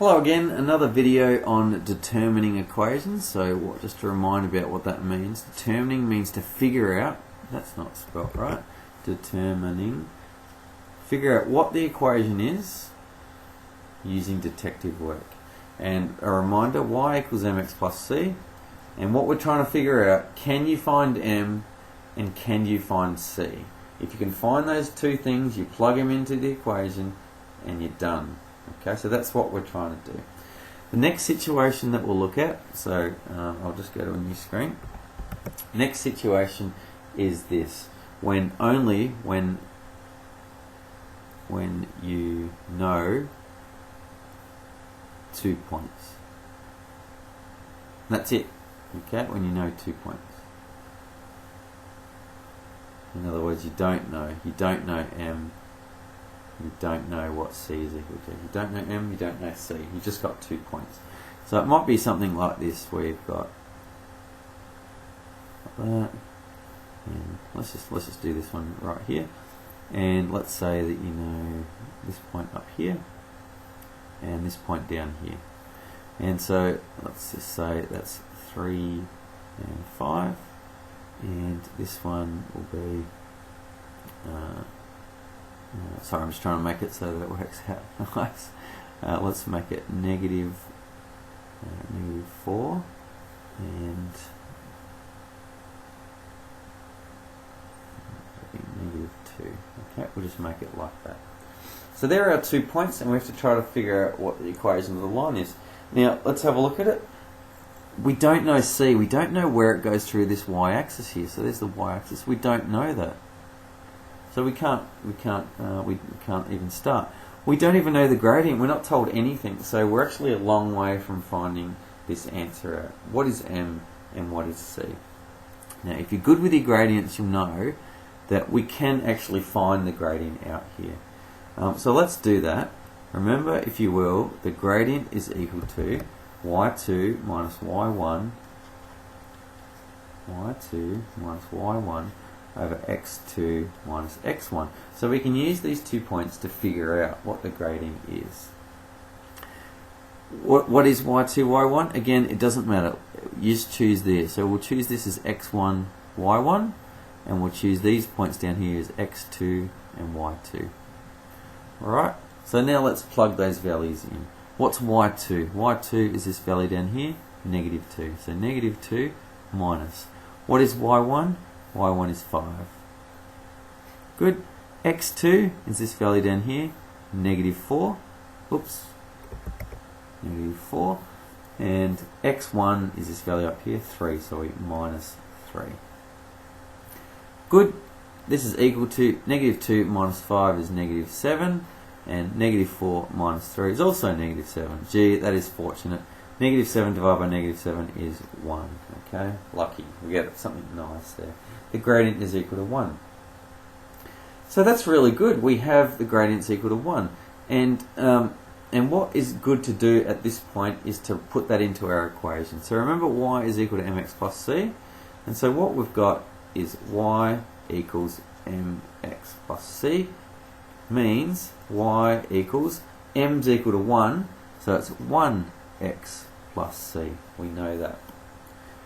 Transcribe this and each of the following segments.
Hello again, another video on determining equations. So just to remind about what that means. Determining means to figure out, that's not spelled right, determining, figure out what the equation is using detective work. And a reminder, y equals mx plus c, and what we're trying to figure out, can you find m and can you find c? If you can find those two things, you plug them into the equation and you're done. Okay, so that's what we're trying to do. The next situation that we'll look at, so I'll just go to a new screen. Next situation is this: when you know 2 points. That's it. Okay, when you know 2 points. In other words, you don't know m. You don't know what c is equal to. You don't know m, you don't know c. You just got 2 points. So it might be something like this, where you've got that. And let's just do this one right here. And let's say that you know this point up here and this point down here. And so let's just say that's 3 and 5. And this one will be sorry, I'm just trying to make it so that it works out nice. Let's make it negative 4 and negative 2. Okay, we'll just make it like that. So there are our 2 points, and we have to try to figure out what the equation of the line is. Now let's have a look at it. We don't know c. We don't know where it goes through this y-axis here. So there's the y-axis. We don't know that. So we can't even start. We don't even know the gradient. We're not told anything. So we're actually a long way from finding this answer out. What is m and what is c? Now, if you're good with your gradients, you'll know that we can actually find the gradient out here. So let's do that. Remember, if you will, the gradient is equal to y2 minus y1 over x2 minus x1. So we can use these 2 points to figure out what the gradient is. What is y2, y1? Again, it doesn't matter. You just choose this. So we'll choose this as x1, y1, and we'll choose these points down here as x2 and y2. Alright, so now let's plug those values in. What's y2? y2 is this value down here, negative 2. So negative 2 minus. What is y1? y1 is 5. Good. x2 is this value down here, negative 4. Oops. Negative 4. And x1 is this value up here, 3. So we minus 3. Good. This is equal to negative 2 minus 5 is negative 7. And negative 4 minus 3 is also negative 7. Gee, that is fortunate. Negative 7 divided by negative 7 is 1. Okay, lucky. We get something nice there. The gradient is equal to 1. So that's really good. We have the gradient's equal to 1. And what is good to do at this point is to put that into our equation. So remember, y is equal to mx plus c. And so what we've got is y equals mx plus c. Means y equals, m's equal to 1. So it's 1x plus c. We know that.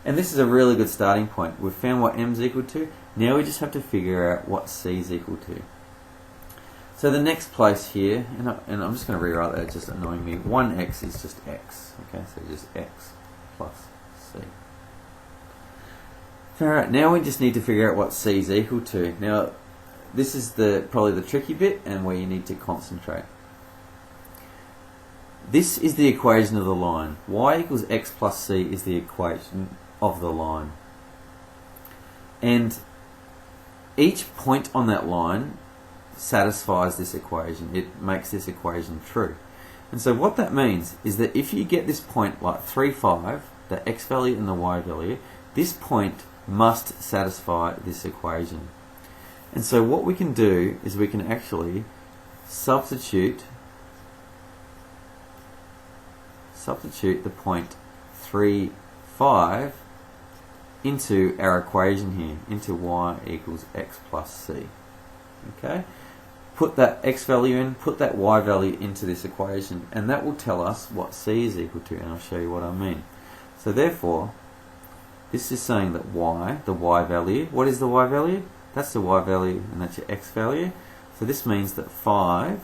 And this is a really good starting point. We've found what m's equal to. Now we just have to figure out what c is equal to. So the next place here, and I'm just going to rewrite that, it's just annoying me. 1x is just x. Okay, so just x plus c. Alright, now we just need to figure out what c is equal to. Now, this is probably the tricky bit and where you need to concentrate. This is the equation of the line. Y equals x plus c is the equation of the line. And each point on that line satisfies this equation. It makes this equation true. And so what that means is that if you get this point like 3, 5, the x value and the y value, this point must satisfy this equation. And so what we can do is we can actually substitute the point 3, 5 into our equation here, into y equals x plus c. Okay? put that x value in, put that y value into this equation, and that will tell us what c is equal to, and I'll show you what I mean. So therefore, this is saying that y, the y value, what is the y value? That's the y value, and that's your x value. So this means that 5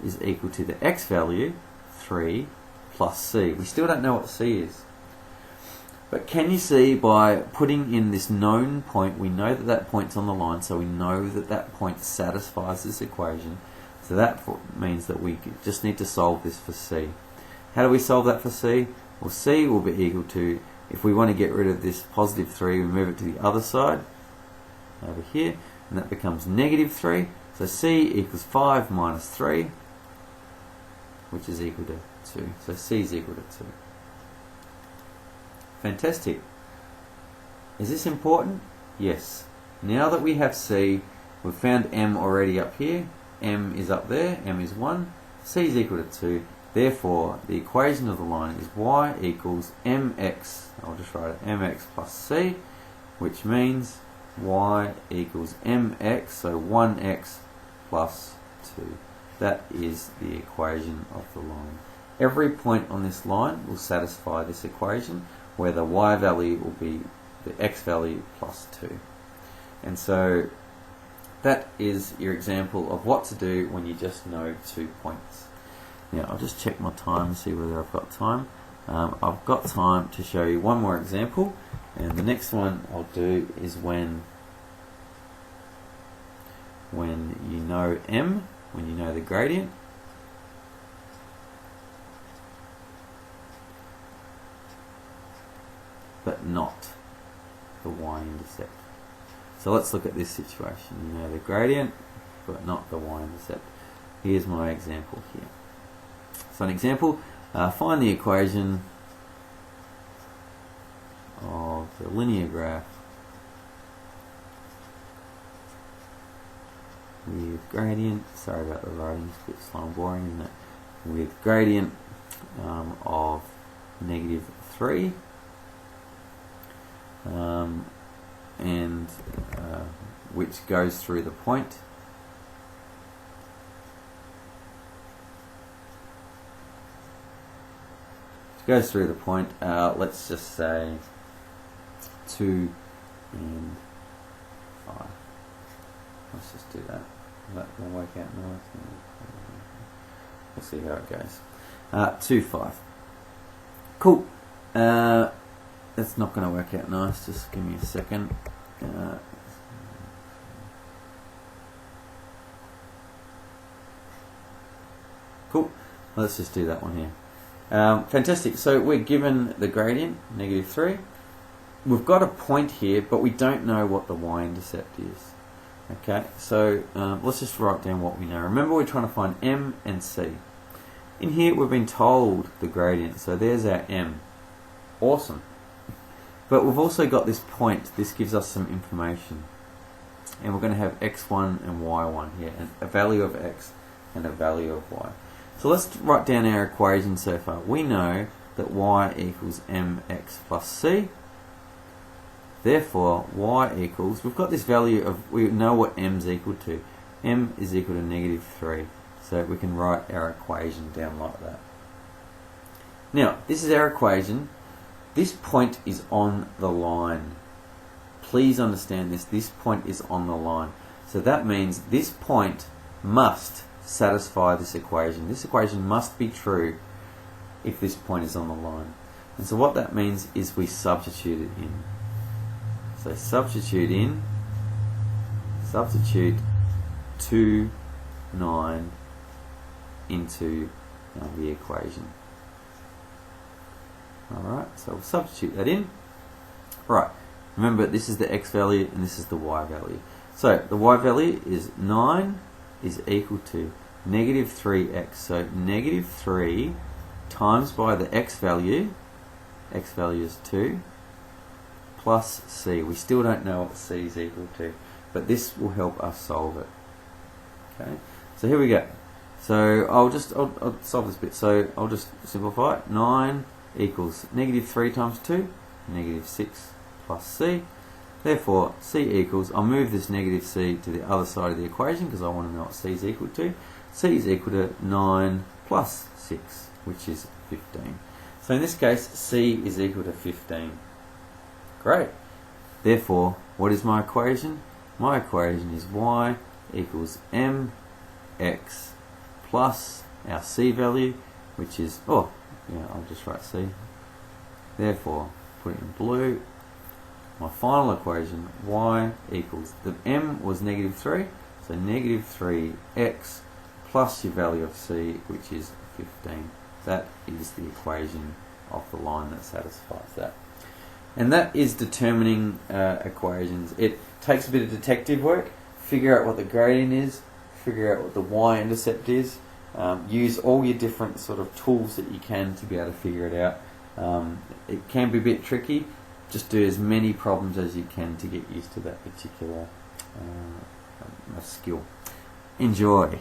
is equal to the x value, 3, plus c. We still don't know what c is. But can you see, by putting in this known point, we know that that point's on the line, so we know that that point satisfies this equation. So that means that we just need to solve this for c. How do we solve that for c? Well, c will be equal to, if we want to get rid of this positive 3, we move it to the other side, over here, and that becomes negative 3. So c equals 5 minus 3, which is equal to 2. So c is equal to 2. Fantastic. Is this important? Yes. Now that we have c, we've found m already up here. M is up there, m is 1. c is equal to 2. Therefore, the equation of the line is y equals mx, I'll just write it, mx plus c, which means y equals mx, so 1x plus 2. That is the equation of the line. Every point on this line will satisfy this equation, where the y value will be the x value plus 2. And so that is your example of what to do when you just know 2 points. Now I'll just check my time and see whether I've got time. I've got time to show you one more example, and the next one I'll do is when you know m, when you know the gradient, but not the y-intercept. So let's look at this situation. You know the gradient, but not the y-intercept. Here's my example here. So an example, find the equation of the linear graph with gradient, sorry about the writing, it's a bit slow and boring, isn't it? With gradient of negative 3 and which goes through the point. Goes through the point, let's just say 2 and 5. Let's just do that. That will work out nice. We'll see how it goes. 2, 5. Cool. That's not going to work out nice. Just give me a second. Cool. Let's just do that one here. Fantastic. So we're given the gradient, negative 3. We've got a point here, but we don't know what the y-intercept is. Okay, so let's just write down what we know. Remember, we're trying to find m and c. In here, we've been told the gradient, so there's our m. Awesome. But we've also got this point. This gives us some information. And we're going to have x1 and y1 here, and a value of x and a value of y. So let's write down our equation so far. We know that y equals mx plus c. Therefore, y equals, we've got this value of, we know what m's equal to. M is equal to negative 3. So we can write our equation down like that. Now, this is our equation. This point is on the line. Please understand this. This point is on the line. So that means this point must satisfy this equation. This equation must be true if this point is on the line. And so what that means is we substitute it in. So substitute 2, 9 into the equation. Alright, so we'll substitute that in. Right, remember this is the x value and this is the y value. So the y value is 9 is equal to negative 3x. So negative 3 times by the x value is 2, plus c. We still don't know what c is equal to, but this will help us solve it. Okay, so here we go. So I'll solve this bit. So I'll just simplify it. 9 equals negative 3 times 2, negative 6 plus c. Therefore, c equals, I'll move this negative c to the other side of the equation because I want to know what c is equal to. C is equal to 9 plus 6, which is 15. So in this case, c is equal to 15. Great. Therefore, what is my equation? My equation is y equals mx plus our c value, which is, I'll just write c. Therefore, put it in blue. My final equation, y equals, the m was negative 3, so negative 3x plus your value of c, which is 15. That is the equation of the line that satisfies that. And that is determining equations. It takes a bit of detective work. Figure out what the gradient is, figure out what the y-intercept is, use all your different sort of tools that you can to be able to figure it out. It can be a bit tricky. Just do as many problems as you can to get used to that particular skill. Enjoy.